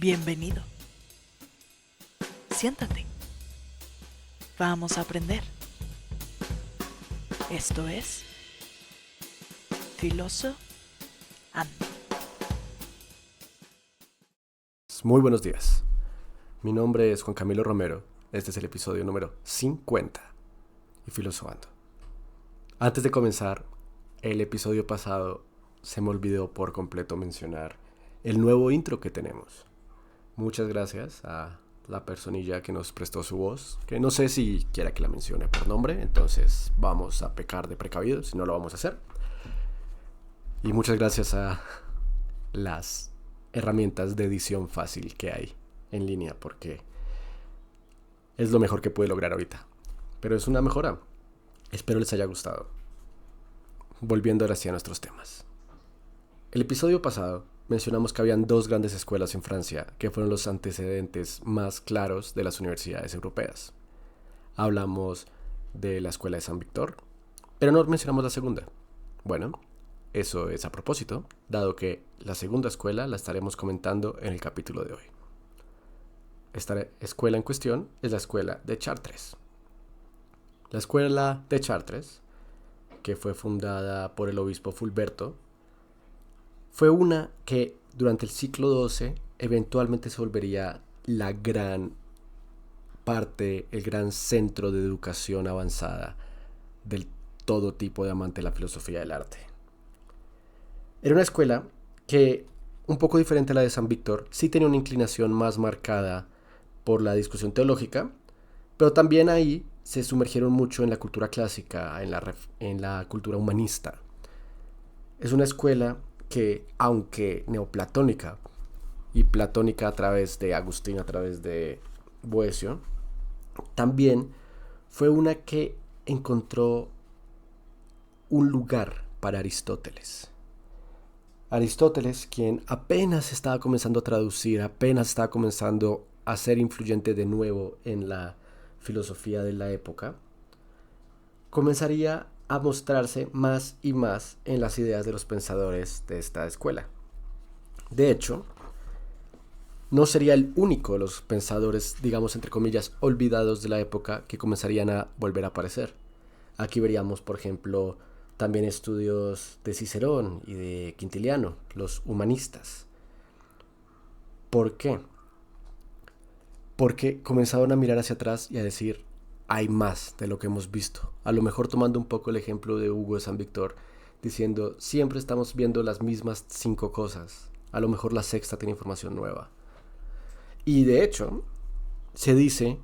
Bienvenido. Siéntate. Vamos a aprender. Esto es Filoso Ando. Muy buenos días. Mi nombre es Juan Camilo Romero. Este es el episodio número 50 y Filosofando. Antes de comenzar, el episodio pasado se me olvidó por completo mencionar el nuevo intro que tenemos. Muchas gracias a la personilla que nos prestó su voz, que no sé si quiera que la mencione por nombre, entonces vamos a pecar de precavidos, si no lo vamos a hacer. Y muchas gracias a las herramientas de edición fácil que hay en línea, porque es lo mejor que pude lograr ahorita. Pero es una mejora. Espero les haya gustado. Volviendo ahora sí a nuestros temas. El episodio pasado mencionamos que habían dos grandes escuelas en Francia que fueron los antecedentes más claros de las universidades europeas. Hablamos de la escuela de San Víctor, pero no mencionamos la segunda. Bueno, eso es a propósito, dado que la segunda escuela la estaremos comentando en el capítulo de hoy. Esta escuela en cuestión es la escuela de Chartres. La escuela de Chartres, que fue fundada por el obispo Fulberto, fue una que durante el siglo XII eventualmente se volvería la gran parte, el gran centro de educación avanzada del todo tipo de amante de la filosofía del arte. Era una escuela que, un poco diferente a la de San Víctor, sí tenía una inclinación más marcada por la discusión teológica, pero también ahí se sumergieron mucho en la cultura clásica, en la cultura humanista. Es una escuela que, aunque neoplatónica y platónica a través de Agustín, a través de Boecio, también fue una que encontró un lugar para Aristóteles. Aristóteles, quien apenas estaba comenzando a traducir, apenas estaba comenzando a ser influyente de nuevo en la filosofía de la época, comenzaría a mostrarse más y más en las ideas de los pensadores de esta escuela. De hecho, no sería el único de los pensadores, digamos entre comillas, olvidados de la época que comenzarían a volver a aparecer. Aquí veríamos, por ejemplo, también estudios de Cicerón y de Quintiliano, los humanistas. ¿Por qué? Porque comenzaron a mirar hacia atrás y a decir, hay más de lo que hemos visto. A lo mejor tomando un poco el ejemplo de Hugo de San Víctor, diciendo, siempre estamos viendo las mismas 5 cosas. A lo mejor la sexta tiene información nueva. Y de hecho, se dice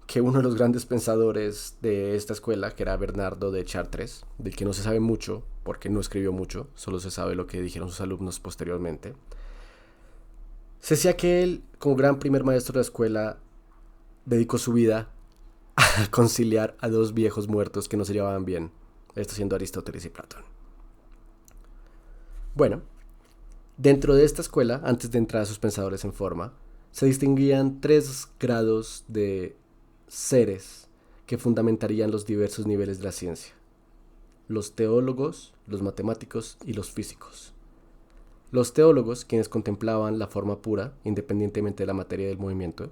que uno de los grandes pensadores de esta escuela, que era Bernardo de Chartres, del que no se sabe mucho, porque no escribió mucho, solo se sabe lo que dijeron sus alumnos posteriormente, se decía que él, como gran primer maestro de la escuela, dedicó su vida a conciliar a 2 viejos muertos que no se llevaban bien, esto siendo Aristóteles y Platón. Bueno, dentro de esta escuela, antes de entrar a sus pensadores en forma, se distinguían 3 grados de seres que fundamentarían los diversos niveles de la ciencia: los teólogos, los matemáticos y los físicos. Los teólogos, quienes contemplaban la forma pura, independientemente de la materia del movimiento;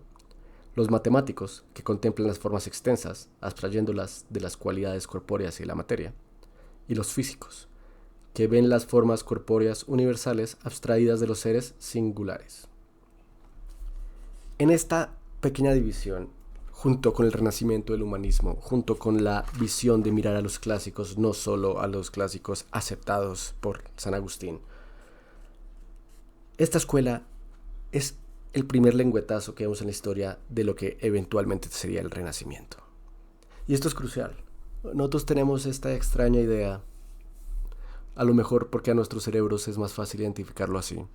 los matemáticos, que contemplan las formas extensas, abstrayéndolas de las cualidades corpóreas y la materia; y los físicos, que ven las formas corpóreas universales abstraídas de los seres singulares. En esta pequeña división, junto con el renacimiento del humanismo, junto con la visión de mirar a los clásicos, no solo a los clásicos aceptados por San Agustín, esta escuela es el primer lengüetazo que vemos en la historia de lo que eventualmente sería el Renacimiento. Y esto es crucial. Nosotros tenemos esta extraña idea, a lo mejor porque a nuestros cerebros es más fácil identificarlo así,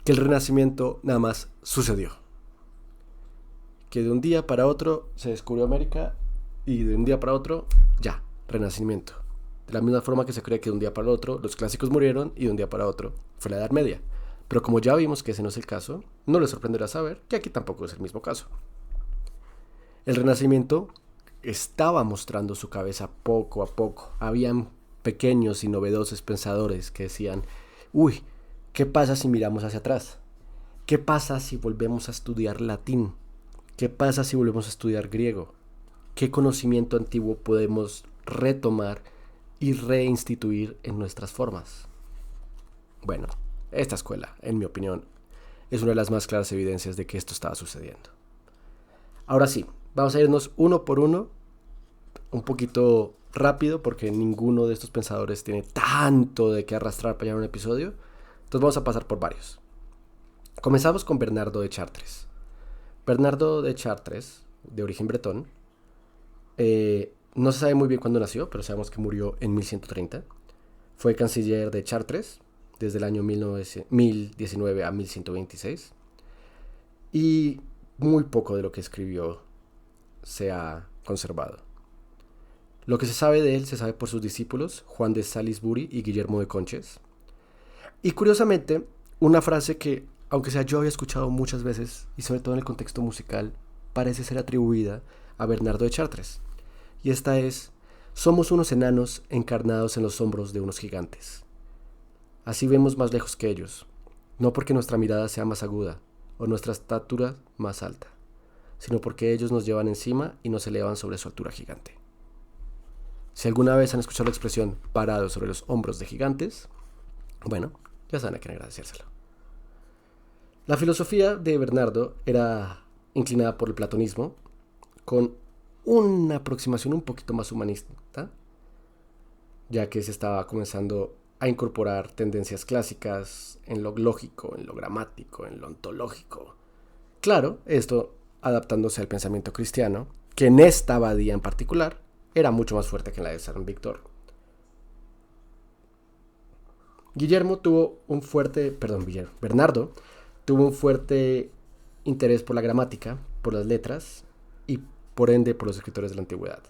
que el Renacimiento nada más sucedió. Que de un día para otro se descubrió América y de un día para otro, ya, Renacimiento. De la misma forma que se cree que de un día para otro los clásicos murieron y de un día para otro fue la Edad Media. Pero como ya vimos que ese no es el caso, no les sorprenderá saber que aquí tampoco es el mismo caso. El Renacimiento estaba mostrando su cabeza poco a poco. Habían pequeños y novedosos pensadores que decían, uy, ¿qué pasa si miramos hacia atrás? ¿Qué pasa si volvemos a estudiar latín? ¿Qué pasa si volvemos a estudiar griego? ¿Qué conocimiento antiguo podemos retomar y reinstituir en nuestras formas? Bueno, esta escuela, en mi opinión, es una de las más claras evidencias de que esto estaba sucediendo. Ahora sí, vamos a irnos uno por uno, un poquito rápido, porque ninguno de estos pensadores tiene tanto de qué arrastrar para llevar un episodio. Entonces vamos a pasar por varios. Comenzamos con Bernardo de Chartres. Bernardo de Chartres, de origen bretón, no se sabe muy bien cuándo nació, pero sabemos que murió en 1130. Fue canciller de Chartres desde el año 1019 a 1126. Y muy poco de lo que escribió se ha conservado. Lo que se sabe de él se sabe por sus discípulos, Juan de Salisbury y Guillermo de Conches. Y curiosamente, una frase que, aunque sea yo había escuchado muchas veces, y sobre todo en el contexto musical, parece ser atribuida a Bernardo de Chartres. Y esta es: somos unos enanos encarnados en los hombros de unos gigantes. Así vemos más lejos que ellos, no porque nuestra mirada sea más aguda o nuestra estatura más alta, sino porque ellos nos llevan encima y nos elevan sobre su altura gigante. Si alguna vez han escuchado la expresión parado sobre los hombros de gigantes, bueno, ya saben a quién agradecérselo. La filosofía de Bernardo era inclinada por el platonismo, con una aproximación un poquito más humanista, ya que se estaba comenzando a incorporar tendencias clásicas en lo lógico, en lo gramático, en lo ontológico. Claro, esto adaptándose al pensamiento cristiano, que en esta abadía en particular era mucho más fuerte que en la de San Víctor. Bernardo tuvo un fuerte interés por la gramática, por las letras y por ende por los escritores de la antigüedad.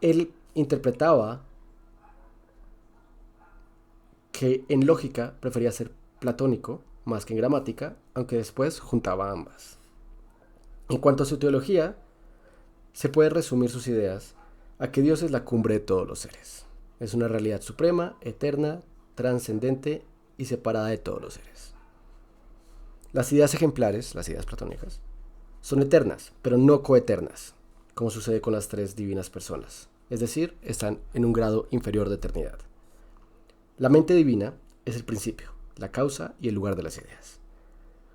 Él interpretaba que en lógica prefería ser platónico más que en gramática, aunque después juntaba ambas. En cuanto a su teología, se puede resumir sus ideas a que Dios es la cumbre de todos los seres. Es una realidad suprema, eterna, trascendente y separada de todos los seres. Las ideas ejemplares, las ideas platónicas, son eternas, pero no coeternas, como sucede con las tres divinas personas. Es decir, están en un grado inferior de eternidad. La mente divina es el principio, la causa y el lugar de las ideas,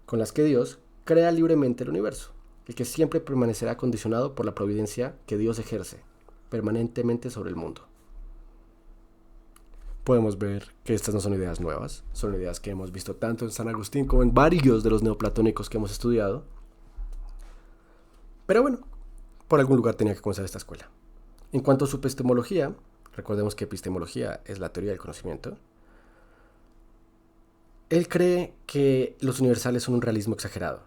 con las que Dios crea libremente el universo, el que siempre permanecerá condicionado por la providencia que Dios ejerce permanentemente sobre el mundo. Podemos ver que estas no son ideas nuevas, son ideas que hemos visto tanto en San Agustín como en varios de los neoplatónicos que hemos estudiado. Pero bueno, por algún lugar tenía que comenzar esta escuela. En cuanto a su epistemología, recordemos que epistemología es la teoría del conocimiento, él cree que los universales son un realismo exagerado.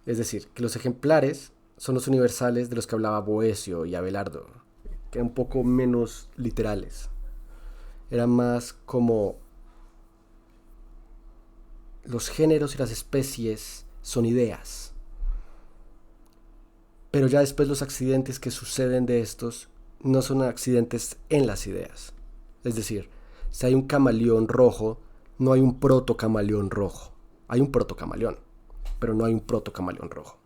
Es decir, que los ejemplares son los universales de los que hablaba Boecio y Abelardo, que eran un poco menos literales. Eran más como los géneros y las especies son ideas. Pero ya después los accidentes que suceden de estos no son accidentes en las ideas. Es decir, si hay un camaleón rojo, no hay un protocamaleón rojo. Hay un protocamaleón, pero no hay un protocamaleón rojo.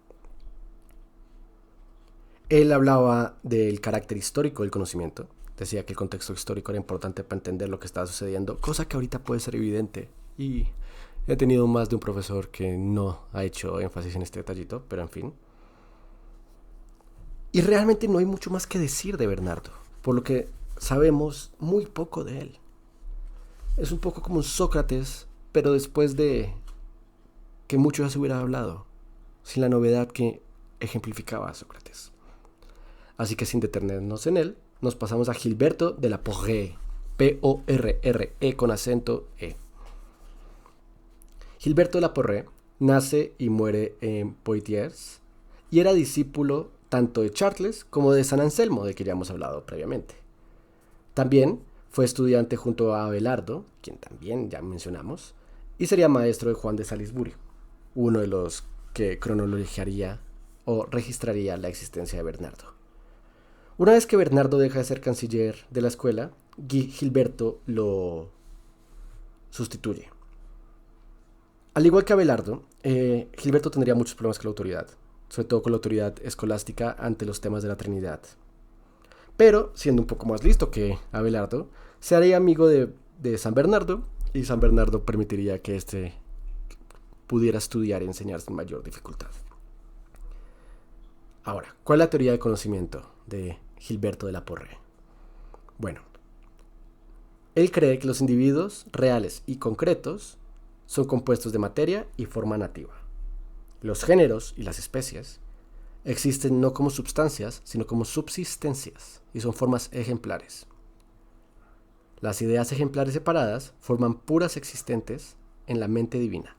Él hablaba del carácter histórico del conocimiento. Decía que el contexto histórico era importante para entender lo que estaba sucediendo, cosa que ahorita puede ser evidente. Y he tenido más de un profesor que no ha hecho énfasis en este detallito, pero en fin. Y realmente no hay mucho más que decir de Bernardo, por lo que sabemos muy poco de él. Es un poco como un Sócrates, pero después de que mucho ya se hubiera hablado, sin la novedad que ejemplificaba a Sócrates. Así que sin detenernos en él, nos pasamos a Gilberto de la Porrée, P-O-R-R-E con acento E. Gilberto de la Porrée nace y muere en Poitiers y era discípulo tanto de Chartres como de San Anselmo, de que ya hemos hablado previamente. También fue estudiante junto a Abelardo, quien también ya mencionamos, y sería maestro de Juan de Salisbury, uno de los que cronologiaría o registraría la existencia de Bernardo. Una vez que Bernardo deja de ser canciller de la escuela, Gilberto lo sustituye. Al igual que Abelardo, Gilberto tendría muchos problemas con la autoridad, sobre todo con la autoridad escolástica ante los temas de la Trinidad. Pero, siendo un poco más listo que Abelardo, se haría amigo de San Bernardo, y San Bernardo permitiría que éste pudiera estudiar y enseñar sin mayor dificultad. Ahora, ¿cuál es la teoría de conocimiento de Gilberto de la Porrée? Bueno, él cree que los individuos reales y concretos son compuestos de materia y forma nativa. Los géneros y las especies existen no como substancias, sino como subsistencias, y son formas ejemplares. Las ideas ejemplares separadas forman puras existentes en la mente divina.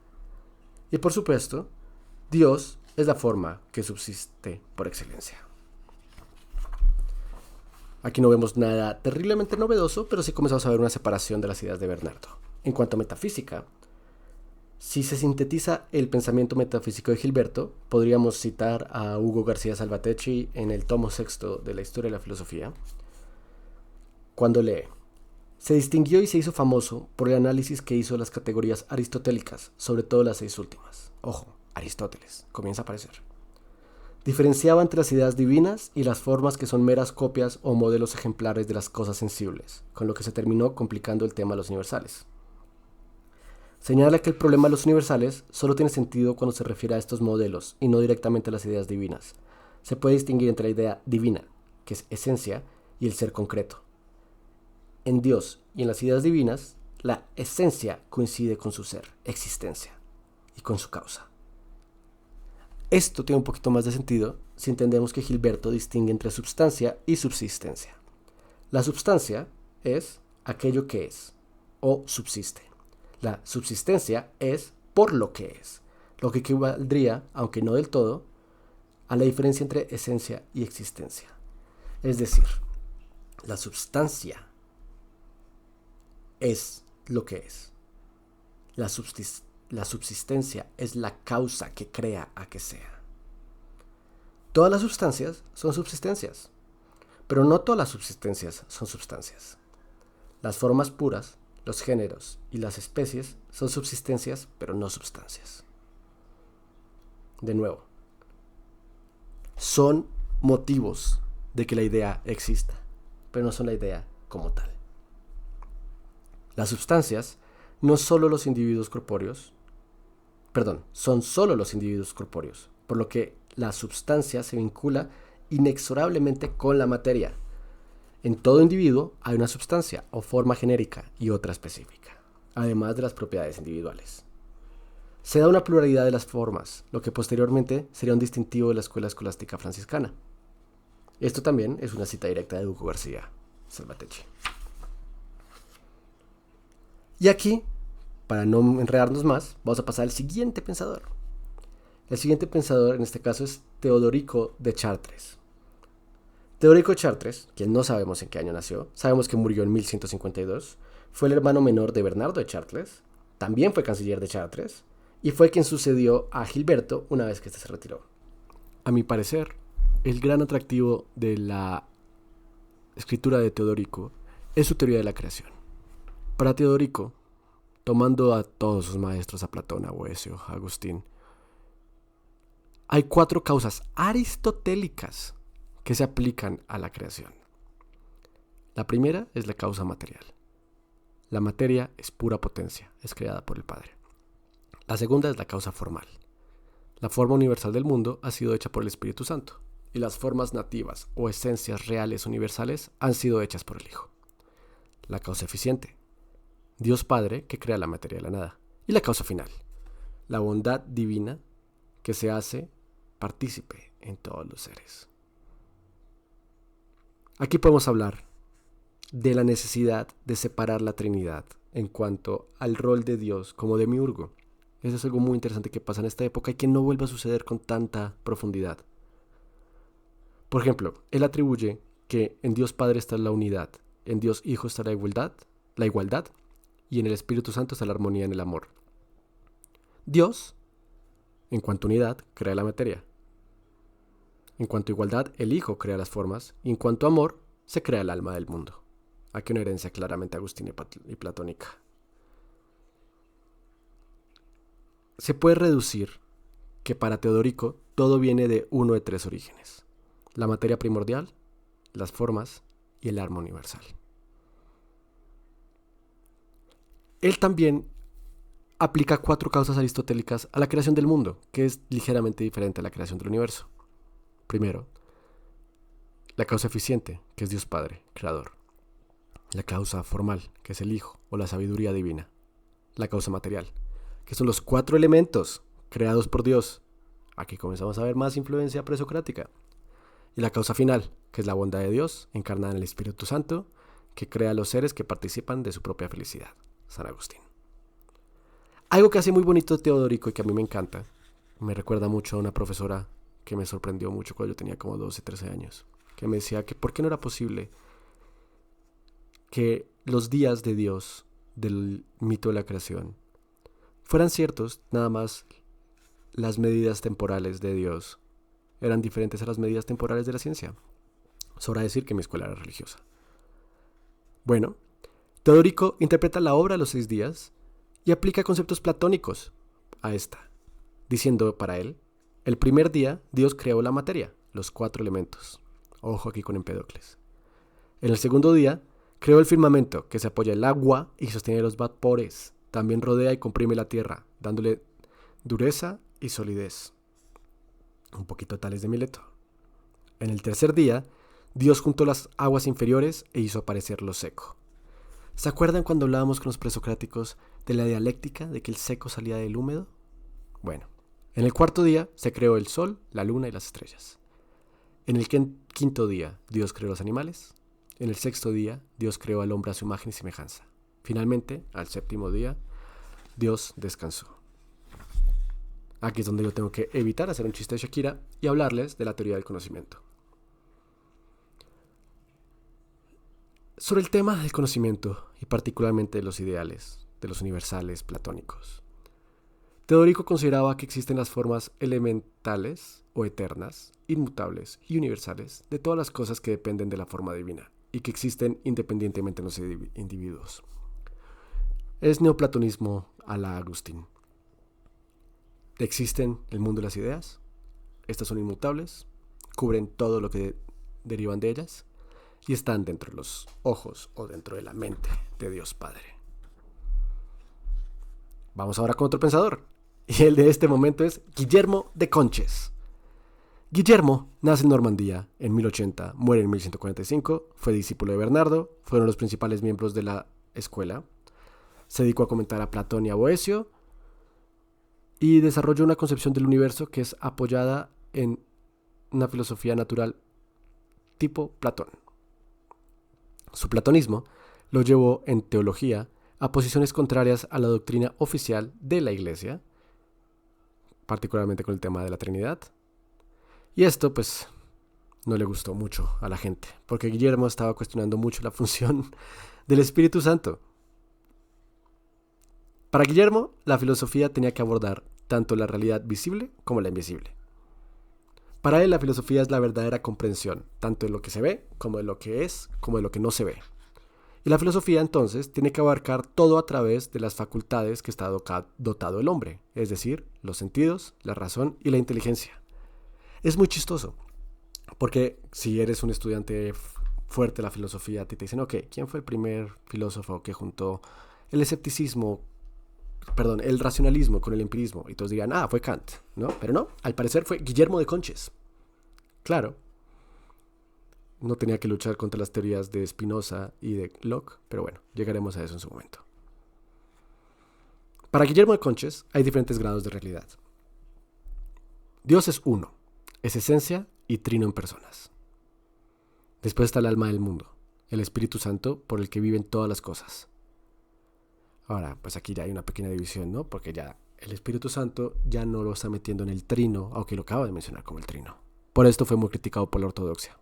Y por supuesto, Dios es la forma que subsiste por excelencia. Aquí no vemos nada terriblemente novedoso, pero sí comenzamos a ver una separación de las ideas de Bernardo. En cuanto a metafísica, si se sintetiza el pensamiento metafísico de Gilberto, podríamos citar a Hugo García Salvatecchi en el tomo 6 de la Historia de la Filosofía, cuando lee: se distinguió y se hizo famoso por el análisis que hizo de las categorías aristotélicas, sobre todo las 6 últimas. Ojo, Aristóteles, comienza a aparecer. Diferenciaba entre las ideas divinas y las formas que son meras copias o modelos ejemplares de las cosas sensibles, con lo que se terminó complicando el tema de los universales. Señala que el problema de los universales solo tiene sentido cuando se refiere a estos modelos y no directamente a las ideas divinas. Se puede distinguir entre la idea divina, que es esencia, y el ser concreto. En Dios y en las ideas divinas, la esencia coincide con su ser, existencia, y con su causa. Esto tiene un poquito más de sentido si entendemos que Gilberto distingue entre substancia y subsistencia. La substancia es aquello que es, o subsiste. La subsistencia es por lo que es, lo que equivaldría, aunque no del todo, a la diferencia entre esencia y existencia. Es decir, la substancia es lo que es. La subsistencia es la causa que crea a que sea. Todas las sustancias son subsistencias, pero no todas las subsistencias son sustancias. Las formas puras, los géneros y las especies son subsistencias, pero no sustancias. De nuevo, son motivos de que la idea exista, pero no son la idea como tal. Las sustancias no solo los individuos corpóreos, son solo los individuos corpóreos, por lo que la substancia se vincula inexorablemente con la materia. En todo individuo hay una substancia o forma genérica y otra específica, además de las propiedades individuales. Se da una pluralidad de las formas, lo que posteriormente sería un distintivo de la escuela escolástica franciscana. Esto también es una cita directa de Hugo García Salvatecchi. Y aquí, para no enredarnos más, vamos a pasar al siguiente pensador. El siguiente pensador en este caso es Teodorico de Chartres. Teodorico de Chartres, quien no sabemos en qué año nació, sabemos que murió en 1152, fue el hermano menor de Bernardo de Chartres, también fue canciller de Chartres, y fue quien sucedió a Gilberto una vez que éste se retiró. A mi parecer, el gran atractivo de la escritura de Teodorico es su teoría de la creación. Para Teodorico, tomando a todos sus maestros, a Platón, a Boecio, a Agustín, hay 4 causas aristotélicas que se aplican a la creación. La primera es la causa material. La materia es pura potencia, es creada por el Padre. La segunda es la causa formal. La forma universal del mundo ha sido hecha por el Espíritu Santo, y las formas nativas o esencias reales universales han sido hechas por el Hijo. La causa eficiente, Dios Padre que crea la materia de la nada. Y la causa final, la bondad divina que se hace partícipe en todos los seres. Aquí podemos hablar de la necesidad de separar la Trinidad en cuanto al rol de Dios como demiurgo. Eso es algo muy interesante que pasa en esta época y que no vuelve a suceder con tanta profundidad. Por ejemplo, él atribuye que en Dios Padre está la unidad, en Dios Hijo está la igualdad y en el Espíritu Santo está la armonía en el amor. Dios, en cuanto a unidad, crea la materia. En cuanto a igualdad, el Hijo crea las formas y en cuanto a amor, se crea el alma del mundo. Aquí una herencia claramente agustina y platónica. se puede reducir que para Teodorico todo viene de uno de tres orígenes: la materia primordial, las formas y el arma universal. Él también aplica 4 causas aristotélicas a la creación del mundo, que es ligeramente diferente a la creación del universo. Primero, la causa eficiente, que es Dios Padre, Creador. La causa formal, que es el Hijo o la sabiduría divina. La causa material, que son los 4 elementos creados por Dios. Aquí comenzamos a ver más influencia presocrática. Y la causa final, que es la bondad de Dios, encarnada en el Espíritu Santo, que crea a los seres que participan de su propia felicidad. San Agustín. Algo que hace muy bonito Teodorico y que a mí me encanta, me recuerda mucho a una profesora que me sorprendió mucho cuando yo tenía como 12, 13 años, que me decía que por qué no era posible que los días de Dios, del mito de la creación, fueran ciertos, nada más las medidas temporales de Dios eran diferentes a las medidas temporales de la ciencia. Sobra decir que mi escuela era religiosa. Bueno, Teodorico interpreta la obra a los 6 días y aplica conceptos platónicos a esta, diciendo para él: el primer día Dios creó la materia, los 4 elementos. Ojo aquí con Empédocles. En el segundo día creó el firmamento, que se apoya en el agua y sostiene los vapores. También rodea y comprime la tierra, dándole dureza y solidez. Un poquito tales de Mileto. En el tercer día, Dios juntó las aguas inferiores e hizo aparecer lo seco. ¿Se acuerdan cuando hablábamos con los presocráticos de la dialéctica de que el seco salía del húmedo? Bueno, en el cuarto día se creó el sol, la luna y las estrellas. En el quinto día, Dios creó los animales. En el sexto día, Dios creó al hombre a su imagen y semejanza. Finalmente, al séptimo día, Dios descansó. Aquí es donde yo tengo que evitar hacer un chiste de Shakira y hablarles de la teoría del conocimiento. Sobre el tema del conocimiento, y particularmente de los ideales, de los universales platónicos, Teodorico consideraba que existen las formas elementales o eternas, inmutables y universales de todas las cosas que dependen de la forma divina y que existen independientemente en los individuos. Es neoplatonismo a la Agustín. Existen el mundo de las ideas, estas son inmutables, cubren todo lo que derivan de ellas y están dentro de los ojos o dentro de la mente de Dios Padre. Vamos ahora con otro pensador, y el de este momento es Guillermo de Conches. Guillermo nace en Normandía en 1080, muere en 1145, fue discípulo de Bernardo, fueron los principales miembros de la escuela, se dedicó a comentar a Platón y a Boecio, y desarrolló una concepción del universo que es apoyada en una filosofía natural tipo Platón. Su platonismo lo llevó en teología a posiciones contrarias a la doctrina oficial de la Iglesia, particularmente con el tema de la Trinidad. Y esto, pues, no le gustó mucho a la gente, porque Guillermo estaba cuestionando mucho la función del Espíritu Santo. Para Guillermo, la filosofía tenía que abordar tanto la realidad visible como la invisible. Para él, la filosofía es la verdadera comprensión, tanto de lo que se ve, como de lo que es, como de lo que no se ve. Y la filosofía, entonces, tiene que abarcar todo a través de las facultades que está dotado el hombre, es decir, los sentidos, la razón y la inteligencia. Es muy chistoso, porque si eres un estudiante fuerte de la filosofía, a ti te dicen, ok, ¿quién fue el primer filósofo que juntó el el racionalismo con el empirismo? Y todos dirían, fue Kant, ¿no? Pero no, al parecer fue Guillermo de Conches. Claro, no tenía que luchar contra las teorías de Spinoza y de Locke, pero bueno, llegaremos a eso en su momento. Para Guillermo de Conches hay diferentes grados de realidad. Dios es uno, es esencia y trino en personas. Después está el alma del mundo, el Espíritu Santo por el que viven todas las cosas. Ahora, pues aquí ya hay una pequeña división, ¿no? Porque ya el Espíritu Santo ya no lo está metiendo en el trino, aunque lo acabo de mencionar como el trino. Por esto fue muy criticado por la ortodoxia.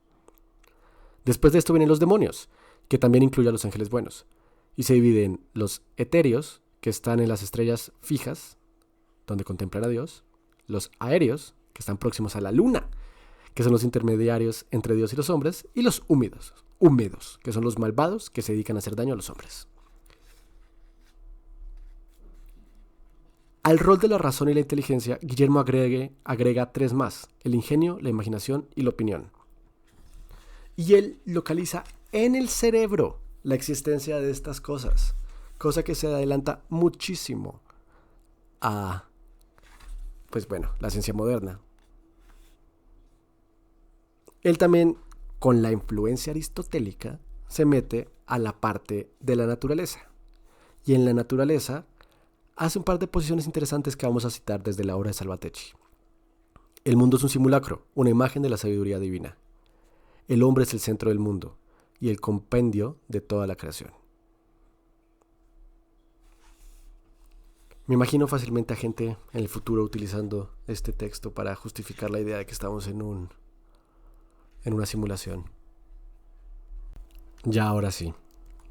Después de esto vienen los demonios, que también incluye a los ángeles buenos, y se dividen los etéreos, que están en las estrellas fijas, donde contemplan a Dios, los aéreos, que están próximos a la luna, que son los intermediarios entre Dios y los hombres, y los húmedos, que son los malvados que se dedican a hacer daño a los hombres. Al rol de la razón y la inteligencia, Guillermo agrega 3 más: el ingenio, la imaginación y la opinión. Y él localiza en el cerebro la existencia de estas cosas, cosa que se adelanta muchísimo a, la ciencia moderna. Él también, con la influencia aristotélica, se mete a la parte de la naturaleza. Y en la naturaleza hace un par de posiciones interesantes que vamos a citar desde la obra de Salvatecchi. El mundo es un simulacro, una imagen de la sabiduría divina. El hombre es el centro del mundo y el compendio de toda la creación. Me imagino fácilmente a gente en el futuro utilizando este texto para justificar la idea de que estamos en una simulación. Ya ahora sí,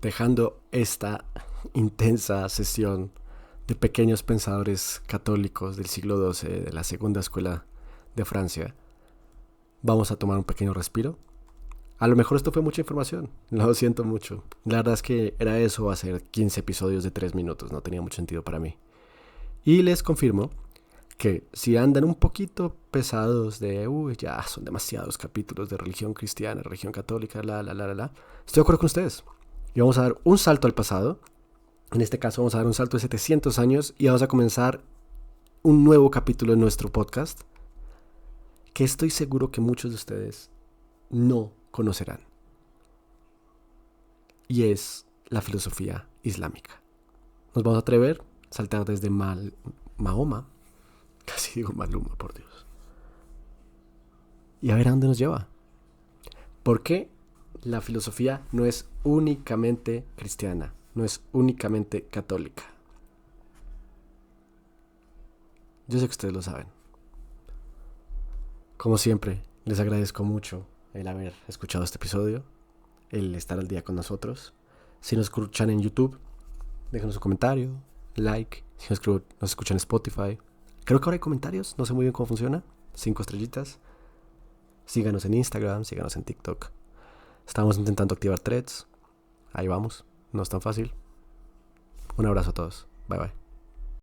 dejando esta intensa sesión de pequeños pensadores católicos del siglo XII, de la segunda escuela de Francia, vamos a tomar un pequeño respiro. A lo mejor esto fue mucha información, lo siento mucho. La verdad es que era eso, hacer 15 episodios de 3 minutos, no tenía mucho sentido para mí. Y les confirmo que si andan un poquito pesados de, ya son demasiados capítulos de religión cristiana, religión católica, estoy de acuerdo con ustedes. Y vamos a dar un salto al pasado. En este caso vamos a dar un salto de 700 años y vamos a comenzar un nuevo capítulo en nuestro podcast que estoy seguro que muchos de ustedes no conocerán. Y es la filosofía islámica. Nos vamos a atrever a saltar desde Mahoma, casi digo Maluma, por Dios, y a ver a dónde nos lleva. Porque la filosofía no es únicamente cristiana, no es únicamente católica. Yo sé que ustedes lo saben. Como siempre, les agradezco mucho el haber escuchado este episodio, el estar al día con nosotros. Si nos escuchan en YouTube, déjenos un comentario, like. Si nos escuchan en Spotify, creo que ahora hay comentarios, no sé muy bien cómo funciona. 5 estrellitas. Síganos en Instagram, síganos en TikTok. Estamos intentando activar threads. Ahí vamos, no es tan fácil. Un abrazo a todos, bye bye.